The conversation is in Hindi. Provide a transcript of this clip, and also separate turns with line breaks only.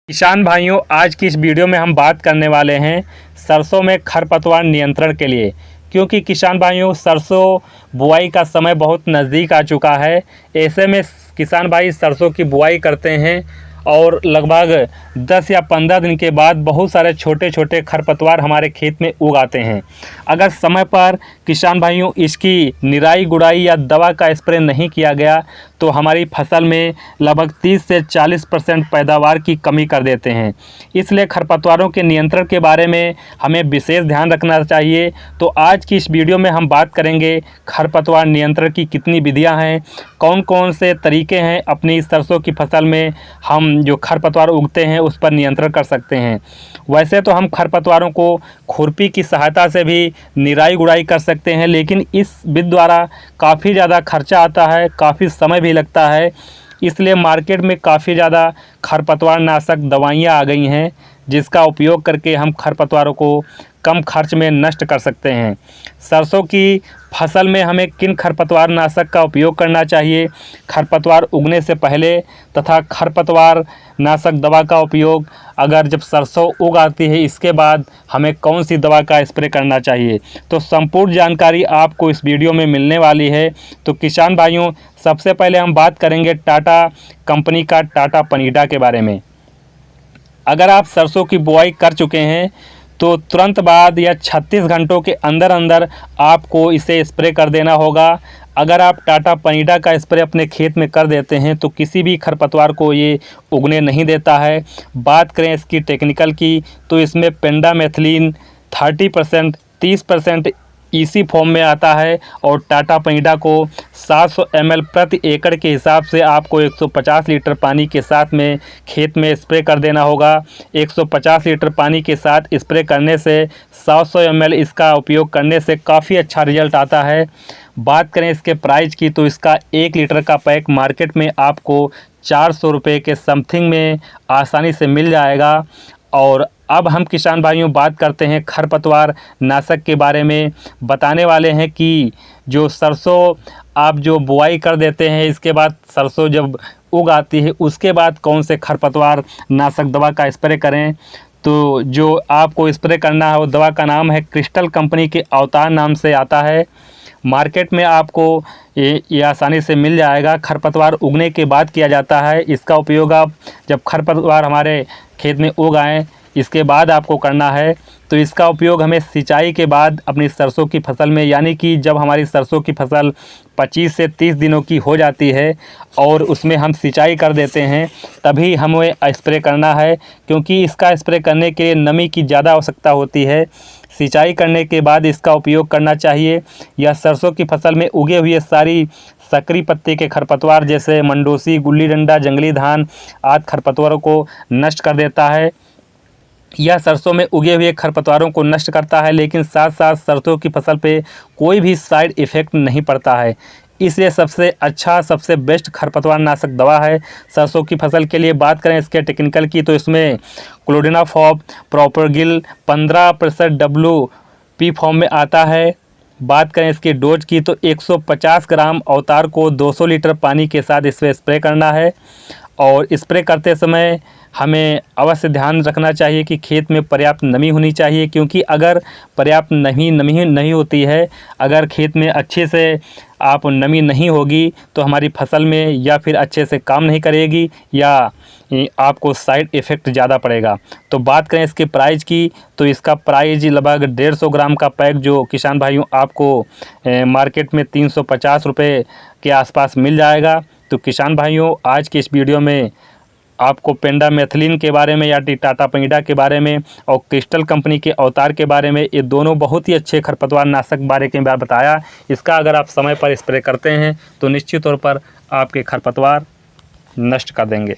किसान भाइयों, आज की इस वीडियो में हम बात करने वाले हैं सरसों में खरपतवार नियंत्रण के लिए। क्योंकि किसान भाइयों, सरसों बुआई का समय बहुत नज़दीक आ चुका है। ऐसे में किसान भाई सरसों की बुआई करते हैं और लगभग 10 या 15 दिन के बाद बहुत सारे छोटे छोटे खरपतवार हमारे खेत में उग आते हैं। अगर समय पर किसान भाइयों इसकी निराई गुड़ाई या दवा का स्प्रे नहीं किया गया तो हमारी फसल में लगभग 30 से 40% पैदावार की कमी कर देते हैं। इसलिए खरपतवारों के नियंत्रण के बारे में हमें विशेष ध्यान रखना चाहिए। तो आज की इस वीडियो में हम बात करेंगे खरपतवार नियंत्रण की कितनी विधियां हैं, कौन कौन से तरीके हैं अपनी सरसों की फसल में हम जो खरपतवार उगते हैं उस पर नियंत्रण कर सकते हैं। वैसे तो हम खरपतवारों को खुरपी की सहायता से भी निराई गुड़ाई कर सकते हैं, लेकिन इस विधि द्वारा काफ़ी ज़्यादा खर्चा आता है, काफ़ी समय भी लगता है। इसलिए मार्केट में काफ़ी ज़्यादा खरपतवार नाशक दवाइयाँ आ गई हैं, जिसका उपयोग करके हम खरपतवारों को कम खर्च में नष्ट कर सकते हैं। सरसों की फसल में हमें किन खरपतवार नाशक का उपयोग करना चाहिए, खरपतवार उगने से पहले तथा खरपतवार नाशक दवा का उपयोग अगर जब सरसों उग आती है इसके बाद हमें कौन सी दवा का स्प्रे करना चाहिए, तो संपूर्ण जानकारी आपको इस वीडियो में मिलने वाली है। तो किसान भाइयों, सबसे पहले हम बात करेंगे टाटा कंपनी का टाटा पनीडा के बारे में। अगर आप सरसों की बुआई कर चुके हैं तो तुरंत बाद या 36 घंटों के अंदर अंदर आपको इसे स्प्रे कर देना होगा। अगर आप टाटा पनीडा का स्प्रे अपने खेत में कर देते हैं तो किसी भी खरपतवार को ये उगने नहीं देता है। बात करें इसकी टेक्निकल की तो इसमें पेंडामेथिलीन 30% 30% इसी फॉर्म में आता है और टाटा पनीडा को 700 ml प्रति एकड़ के हिसाब से आपको 150 लीटर पानी के साथ में खेत में स्प्रे कर देना होगा। 150 लीटर पानी के साथ स्प्रे करने से 700 ml इसका उपयोग करने से काफ़ी अच्छा रिजल्ट आता है। बात करें इसके प्राइस की तो इसका 1 लीटर का पैक मार्केट में आपको 400 रुपये के समथिंग में आसानी से मिल जाएगा। और अब हम किसान भाइयों बात करते हैं खरपतवार नाशक के बारे में। बताने वाले हैं कि जो सरसों आप जो बुआई कर देते हैं इसके बाद सरसों जब उग आती है उसके बाद कौन से खरपतवार नाशक दवा का स्प्रे करें। तो जो आपको स्प्रे करना है वो दवा का नाम है क्रिस्टल कंपनी के अवतार नाम से आता है। मार्केट में आपको ये आसानी से मिल जाएगा। खरपतवार उगने के बाद किया जाता है। इसका उपयोग आप जब खरपतवार हमारे खेत में उग आएँ इसके बाद आपको करना है। तो इसका उपयोग हमें सिंचाई के बाद अपनी सरसों की फसल में, यानी कि जब हमारी सरसों की फसल 25 से 30 दिनों की हो जाती है और उसमें हम सिंचाई कर देते हैं तभी हमें स्प्रे करना है, क्योंकि इसका स्प्रे करने के लिए नमी की ज़्यादा आवश्यकता होती है। सिंचाई करने के बाद इसका उपयोग करना चाहिए। यह सरसों की फसल में उगे हुए सारी सकरी पत्ते के खरपतवार जैसे मंडोसी, गुल्ली डंडा, जंगली धान आदि खरपतवारों को नष्ट कर देता है। यह सरसों में उगे हुए खरपतवारों को नष्ट करता है, लेकिन साथ साथ सरसों की फसल पे कोई भी साइड इफ़ेक्ट नहीं पड़ता है। इसलिए सबसे अच्छा, सबसे बेस्ट खरपतवार नाशक दवा है सरसों की फसल के लिए। बात करें इसके टेक्निकल की तो इसमें क्लोडिनाफॉप प्रोपरगिल 15% WP फॉर्म में आता है। बात करें इसकी डोज की तो 150 ग्राम अवतार को 200 लीटर पानी के साथ इस पर स्प्रे करना है। और स्प्रे करते समय हमें अवश्य ध्यान रखना चाहिए कि खेत में पर्याप्त नमी होनी चाहिए, क्योंकि अगर पर्याप्त नमी नहीं होती है, अगर खेत में अच्छे से आप नमी नहीं होगी तो हमारी फसल में या फिर अच्छे से काम नहीं करेगी या आपको साइड इफ़ेक्ट ज़्यादा पड़ेगा। तो बात करें इसके प्राइस की तो इसका प्राइस लगभग 150 ग्राम का पैक जो किसान भाइयों आपको मार्केट में 350 रुपये के आसपास मिल जाएगा। तो किसान भाइयों, आज की इस वीडियो में आपको पेंडामेथिलीन के बारे में या टाटा पनीडा के बारे में और क्रिस्टल कंपनी के अवतार के बारे में, ये दोनों बहुत ही अच्छे खरपतवार नाशक बारे के बारे बताया। इसका अगर आप समय पर स्प्रे करते हैं तो निश्चित तौर पर आपके खरपतवार नष्ट कर देंगे।